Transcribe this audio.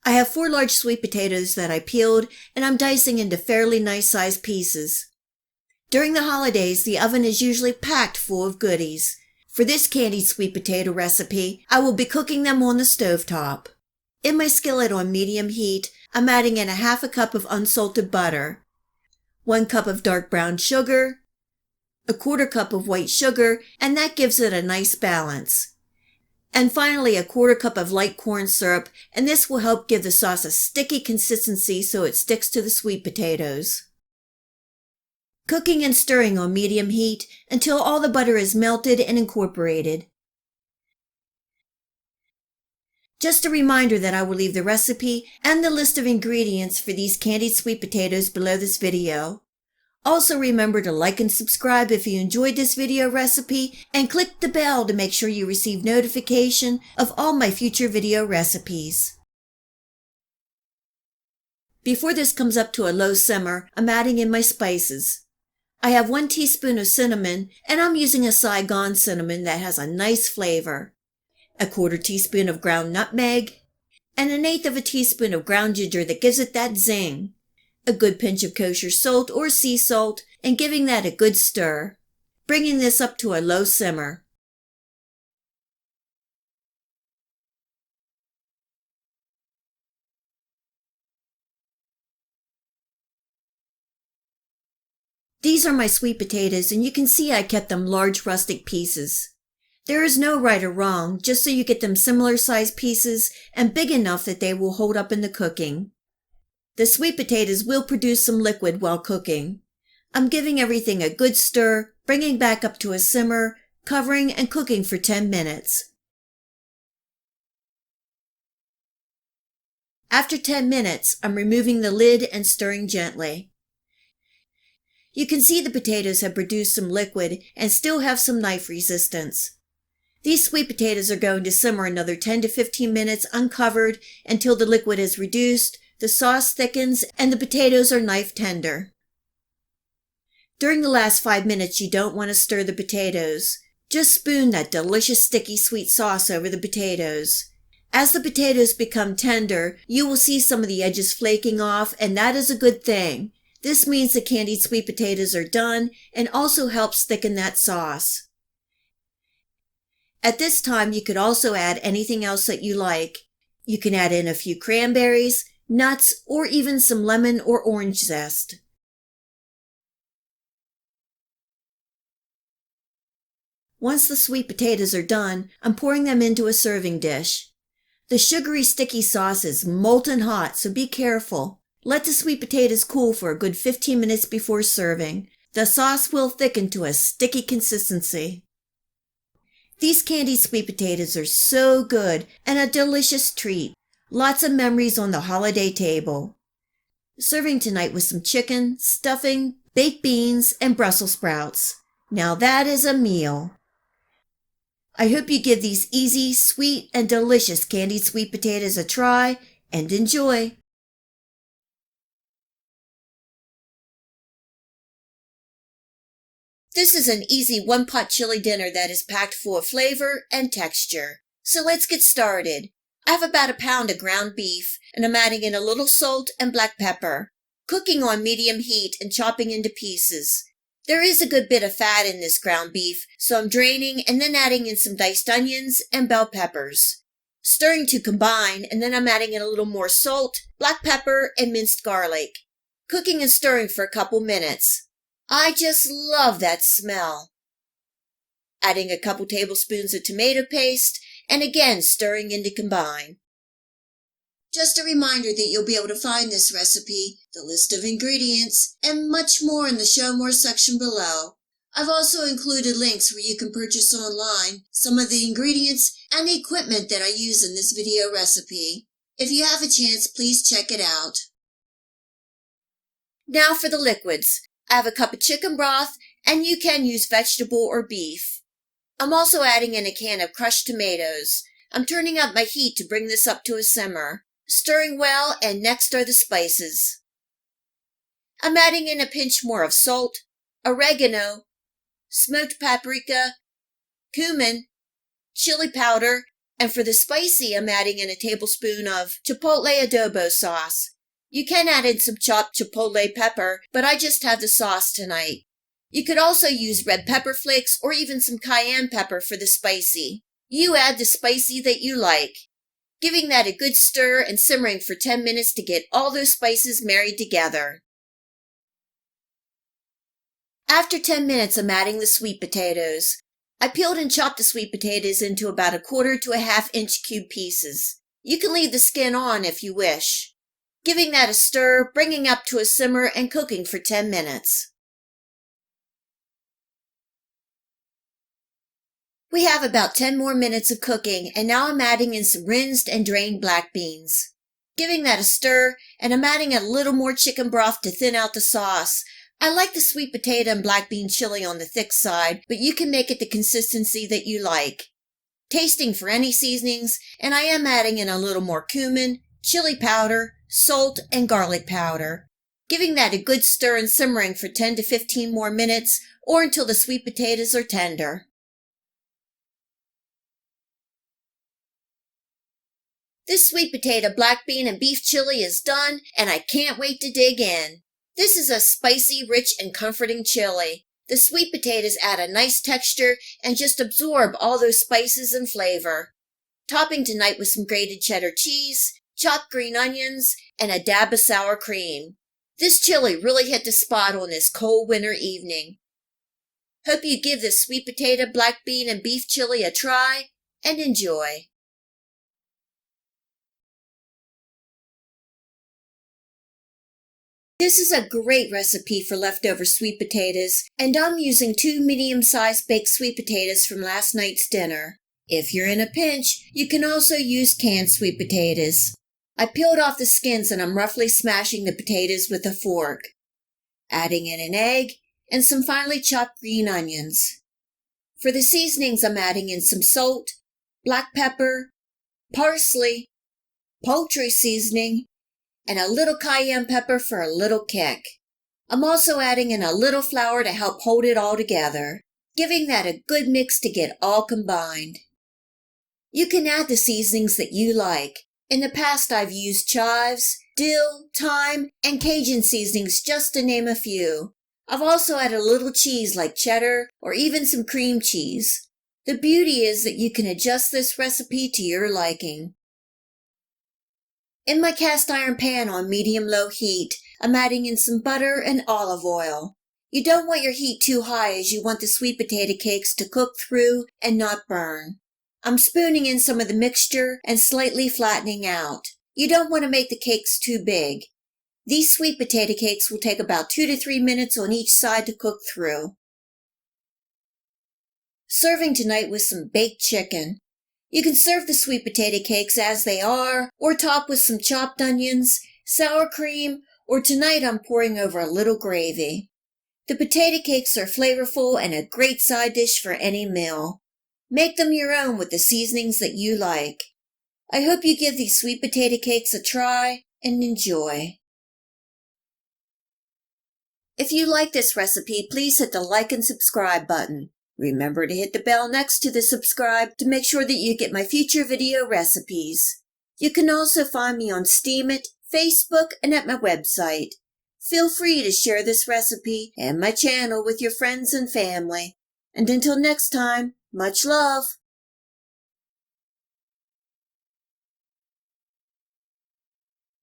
I have 4 large sweet potatoes that I peeled, and I'm dicing into fairly nice sized pieces. During the holidays, the oven is usually packed full of goodies. For this candied sweet potato recipe, I will be cooking them on the stovetop. In my skillet on medium heat, I'm adding in a half a cup of unsalted butter, 1 cup of dark brown sugar, a 1/4 cup of white sugar, and that gives it a nice balance. And finally, a 1/4 cup of light corn syrup, and this will help give the sauce a sticky consistency so it sticks to the sweet potatoes. Cooking and stirring on medium heat until all the butter is melted and incorporated. Just a reminder that I will leave the recipe and the list of ingredients for these candied sweet potatoes below this video. Also remember to like and subscribe if you enjoyed this video recipe, and click the bell to make sure you receive notification of all my future video recipes. Before this comes up to a low simmer, I'm adding in my spices. I have 1 teaspoon of cinnamon, and I'm using a Saigon cinnamon that has a nice flavor, a 1/4 teaspoon of ground nutmeg, and 1/8 teaspoon of ground ginger that gives it that zing, a good pinch of kosher salt or sea salt, and giving that a good stir, bringing this up to a low simmer. These are my sweet potatoes, and you can see I kept them large rustic pieces. There is no right or wrong, just so you get them similar sized pieces and big enough that they will hold up in the cooking. The sweet potatoes will produce some liquid while cooking. I'm giving everything a good stir, bringing back up to a simmer, covering and cooking for 10 minutes. After 10 minutes, I'm removing the lid and stirring gently. You can see the potatoes have produced some liquid and still have some knife resistance. These sweet potatoes are going to simmer another 10 to 15 minutes uncovered until the liquid is reduced, the sauce thickens, and the potatoes are knife tender. During the last 5 minutes, you don't want to stir the potatoes. Just spoon that delicious sticky sweet sauce over the potatoes. As the potatoes become tender, you will see some of the edges flaking off, and that is a good thing. This means the candied sweet potatoes are done and also helps thicken that sauce. At this time, you could also add anything else that you like. You can add in a few cranberries, nuts, or even some lemon or orange zest. Once the sweet potatoes are done, I'm pouring them into a serving dish. The sugary sticky sauce is molten hot, so be careful. Let the sweet potatoes cool for a good 15 minutes before serving. The sauce will thicken to a sticky consistency. These candied sweet potatoes are so good and a delicious treat. Lots of memories on the holiday table. Serving tonight with some chicken, stuffing, baked beans, and Brussels sprouts. Now that is a meal. I hope you give these easy, sweet, and delicious candied sweet potatoes a try and enjoy. This is an easy one-pot chili dinner that is packed full of flavor and texture. So let's get started. I have about 1 pound of ground beef, and I'm adding in a little salt and black pepper, cooking on medium heat and chopping into pieces. There is a good bit of fat in this ground beef, so I'm draining and then adding in some diced onions and bell peppers. Stirring to combine, and then I'm adding in a little more salt, black pepper, and minced garlic. Cooking and stirring for a couple minutes. I just love that smell. Adding a couple tablespoons of tomato paste, and again stirring in to combine. Just a reminder that you'll be able to find this recipe, the list of ingredients, and much more in the Show More section below. I've also included links where you can purchase online some of the ingredients and the equipment that I use in this video recipe. If you have a chance, please check it out. Now for the liquids. I have a cup of chicken broth, and you can use vegetable or beef. I'm also adding in a can of crushed tomatoes. I'm turning up my heat to bring this up to a simmer. Stirring well, and next are the spices. I'm adding in a pinch more of salt, oregano, smoked paprika, cumin, chili powder, And for the spicy, I'm adding in a tablespoon of chipotle adobo sauce. You can add in some chopped chipotle pepper, but I just have the sauce tonight. You could also use red pepper flakes or even some cayenne pepper for the spicy. You add the spicy that you like. Giving that a good stir and simmering for 10 minutes to get all those spices married together. After 10 minutes, I'm adding the sweet potatoes. I peeled and chopped the sweet potatoes into about 1/4 to 1/2 inch cube pieces. You can leave the skin on if you wish. Giving that a stir, bringing up to a simmer, and cooking for 10 minutes. We have about 10 more minutes of cooking, and now I'm adding in some rinsed and drained black beans. Giving that a stir, and I'm adding a little more chicken broth to thin out the sauce. I like the sweet potato and black bean chili on the thick side, but you can make it the consistency that you like. Tasting for any seasonings, and I am adding in a little more cumin, chili powder, salt, and garlic powder. Giving that a good stir and simmering for 10 to 15 more minutes, or until the sweet potatoes are tender. This sweet potato, black bean, and beef chili is done, and I can't wait to dig in. This is a spicy, rich, and comforting chili. The sweet potatoes add a nice texture and just absorb all those spices and flavor. Topping tonight with some grated cheddar cheese, chopped green onions, and a dab of sour cream. This chili really hit the spot on this cold winter evening. Hope you give this sweet potato, black bean, and beef chili a try, and enjoy. This is a great recipe for leftover sweet potatoes, and I'm using 2 medium-sized baked sweet potatoes from last night's dinner. If you're in a pinch, you can also use canned sweet potatoes. I peeled off the skins and I'm roughly smashing the potatoes with a fork. Adding in an egg and some finely chopped green onions. For the seasonings, I'm adding in some salt, black pepper, parsley, poultry seasoning, and a little cayenne pepper for a little kick. I'm also adding in a little flour to help hold it all together, giving that a good mix to get all combined. You can add the seasonings that you like. In the past, I've used chives, dill, thyme, and Cajun seasonings just to name a few. I've also added a little cheese like cheddar or even some cream cheese. The beauty is that you can adjust this recipe to your liking. In my cast iron pan on medium-low heat, I'm adding in some butter and olive oil. You don't want your heat too high as you want the sweet potato cakes to cook through and not burn. I'm spooning in some of the mixture and slightly flattening out. You don't want to make the cakes too big. These sweet potato cakes will take about 2 to 3 minutes on each side to cook through. Serving tonight with some baked chicken. You can serve the sweet potato cakes as they are, or top with some chopped onions, sour cream, or tonight I'm pouring over a little gravy. The potato cakes are flavorful and a great side dish for any meal. Make them your own with the seasonings that you like. I hope you give these sweet potato cakes a try and enjoy. If you like this recipe, please hit the like and subscribe button. Remember to hit the bell next to the subscribe to make sure that you get my future video recipes. You can also find me on Steemit, Facebook, and at my website. Feel free to share this recipe and my channel with your friends and family. And until next time, much love.